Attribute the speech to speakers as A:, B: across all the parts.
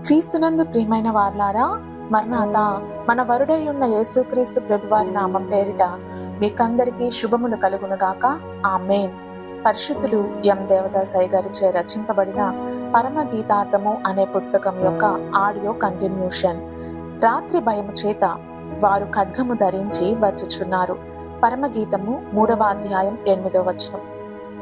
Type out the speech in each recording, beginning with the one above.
A: క్రీస్తునందు ప్రియమైన వారలారా, మరణాత మన వరుడై ఉన్న యేసుక్రీస్తు ప్రభువారి నామం పేరిట మీకందరికీ శుభములు కలుగునుగాక. ఆమేన్. పరిశుద్ధులు ఎం దేవదాసాయి గారిచే రచింపబడిన పరమగీతార్థము అనే పుస్తకం యొక్క ఆడియో కంటిన్యూషన్. రాత్రి భయము చేత వారు ఖడ్గము ధరించి వచ్చుచున్నారు. పరమగీతము 3వ అధ్యాయం 8వ వచనం.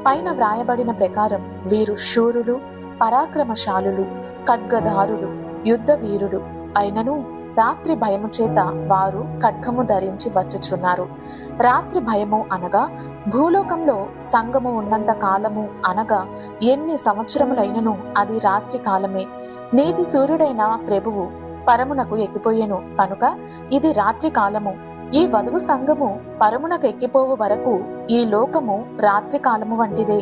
A: పైన వ్రాయబడిన ప్రకారం వీరు శూరులు, పరాక్రమశాలులు, ఖడ్గధారులు, యుద్ధ వీరులు అయినను రాత్రి భయము చేత వారు ఖడ్గము ధరించి వచ్చుచున్నారు. రాత్రి భయము అనగా భూలోకంలో సంఘము ఉన్నంత కాలము అనగా ఎన్ని సంవత్సరములైనను అది రాత్రి కాలమే. నీతి సూర్యుడైన ప్రభువు పరమునకు ఎక్కిపోయెను కనుక ఇది రాత్రి కాలము. ఈ వధువు సంఘము పరమునకు ఎక్కిపోవు వరకు ఈ లోకము రాత్రి కాలము వంటిదే.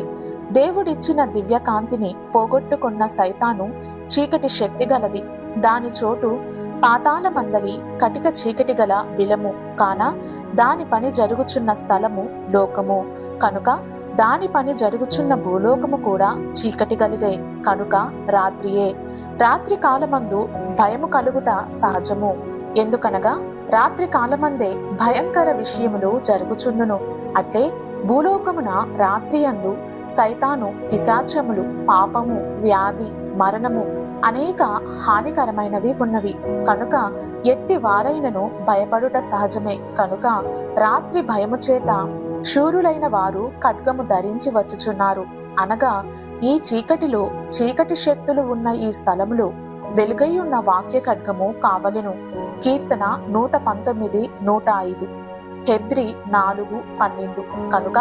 A: దేవుడిచ్చిన దివ్య కాంతిని పోగొట్టుకున్న సైతాను చీకటి శక్తి గలది. దాని చోటు పాతాళ మందలి కటిక చీకటి గల బిలము కాన దాని పని జరుగుచున్న స్థలము లోకము కనుక దాని పని జరుగుచున్న భూలోకము కూడా చీకటి గలిదే కనుక రాత్రియే. రాత్రి కాలమందు భయము కలుగుట సహజము. ఎందుకనగా రాత్రి కాలమందే భయంకర విషయములు జరుగుచుండును. అట్లే భూలోకమున రాత్రి అందు సైతాను, పిశాచములు, పాపము, వ్యాధి, మరణము అనేక హానికరమైనవి ఉన్నవి కనుక ఎట్టి వారైనను భయపడుట సహజమే. కనుక రాత్రి భయము చేత శూరులైన వారు ఖడ్గము ధరించి వచ్చుచున్నారు. అనగా ఈ చీకటిలో చీకటి శక్తులు ఉన్న ఈ స్థలములో వెలుగై ఉన్న వాక్య ఖడ్గము కావలెను. కీర్తన 119, 105, హెబ్రీ 4:12. కనుక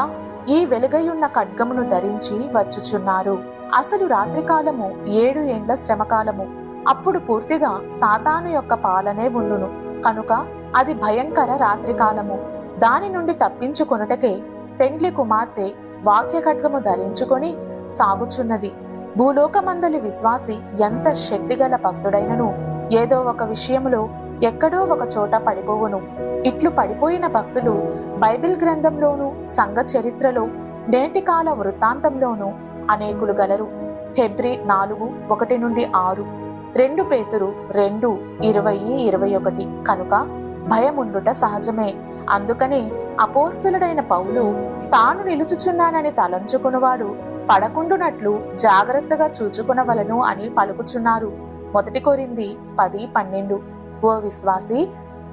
A: ఈ వెలుగయున్న ఖడ్గమును ధరించి వచ్చుచున్నారు. అసలు రాత్రికాలము 7 ఏండ్ల శ్రమకాలము. అప్పుడు పూర్తిగా సాతాను యొక్క పాలనే ఉండును కనుక అది భయంకర రాత్రికాలము. దాని నుండి తప్పించుకొనుటకే పెండ్లి కుమార్తె వాక్య ఖడ్గము ధరించుకొని సాగుచున్నది. భూలోకమందలి విశ్వాసి ఎంత శక్తిగల భక్తుడైనను ఏదో ఒక విషయములో ఎక్కడో ఒక చోట పడిపోవును. ఇట్లు పడిపోయిన భక్తులు బైబిల్ గ్రంథంలోను, సంఘ చరిత్రలో, నేటి కాల వృత్తాంతంలోనూ అనేకులు గలరు. హెబ్రీ 4:1-6, 2 పేతురు 2:20-21. కనుక భయముండుట సహజమే. అందుకనే అపోస్తలుడైన పౌలు తాను నిలుచుచున్నానని తలంచుకున్నవాడు పడకుండునట్లు జాగ్రత్తగా చూచుకునవలను అని పలుకుచున్నారు. 1 కొరింథీ 10:12. ఓ విశ్వాసి,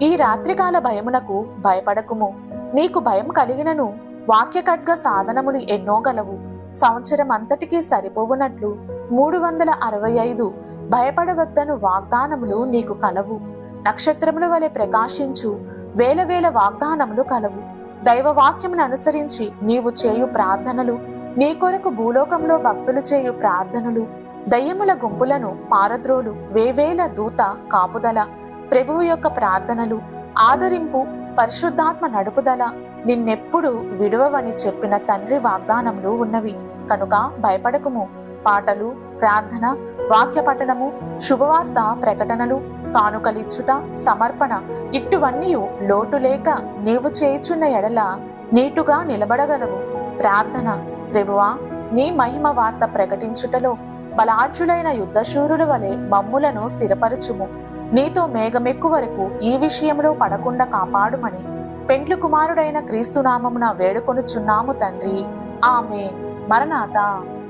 A: ఈ రాత్రికాల భయమునకు భయపడకుము. నీకు భయం కలిగినను వాక్య ఖడ్గ సాధనములు ఎన్నో గలవు. సంవత్సరం అంతటికీ సరిపోవునట్లు 365 భయపడవద్దను వాగ్దానములు నీకు కలవు. నక్షత్రముల వలె ప్రకాశించు వేల వేల వాగ్దానములు కలవు. దైవవాక్యమును అనుసరించి నీవు చేయు ప్రార్థనలు, నీ కొరకు భూలోకంలో భక్తులు చేయు ప్రార్థనలు, దయ్యముల గుంపులను పారద్రోలు వేవేల దూత కాపుదల, ప్రభువు యొక్క ప్రార్థనలు, ఆదరింపు, పరిశుద్ధాత్మ నడుపుదల, నిన్నెప్పుడు విడువవని చెప్పిన తండ్రి వాగ్దానములు ఉన్నవి. కనుక భయపడకుము. పాటలు, ప్రార్థన, వాక్య పఠనము, శుభవార్త ప్రకటనలు, కానుకలిచ్చుట, సమర్పణ ఇట్టువన్నీ లోటు లేక నీవు చేయుచున్న ఎడల నీటుగా నిలబడగలవు. ప్రార్థన: ప్రభువా, నీ మహిమ వార్త ప్రకటించుటలో బలాఢ్యులైన యుద్ధశూరుల వలె మమ్ములను స్థిరపరచుము. నీతో మేఘమెక్కు వరకు ఈ విషయంలో పడకుండా కాపాడుమని పెండ్లి కుమారుడైన క్రీస్తునామమున వేడుకొనుచున్నాము తండ్రి. ఆమేన్. మరణాత.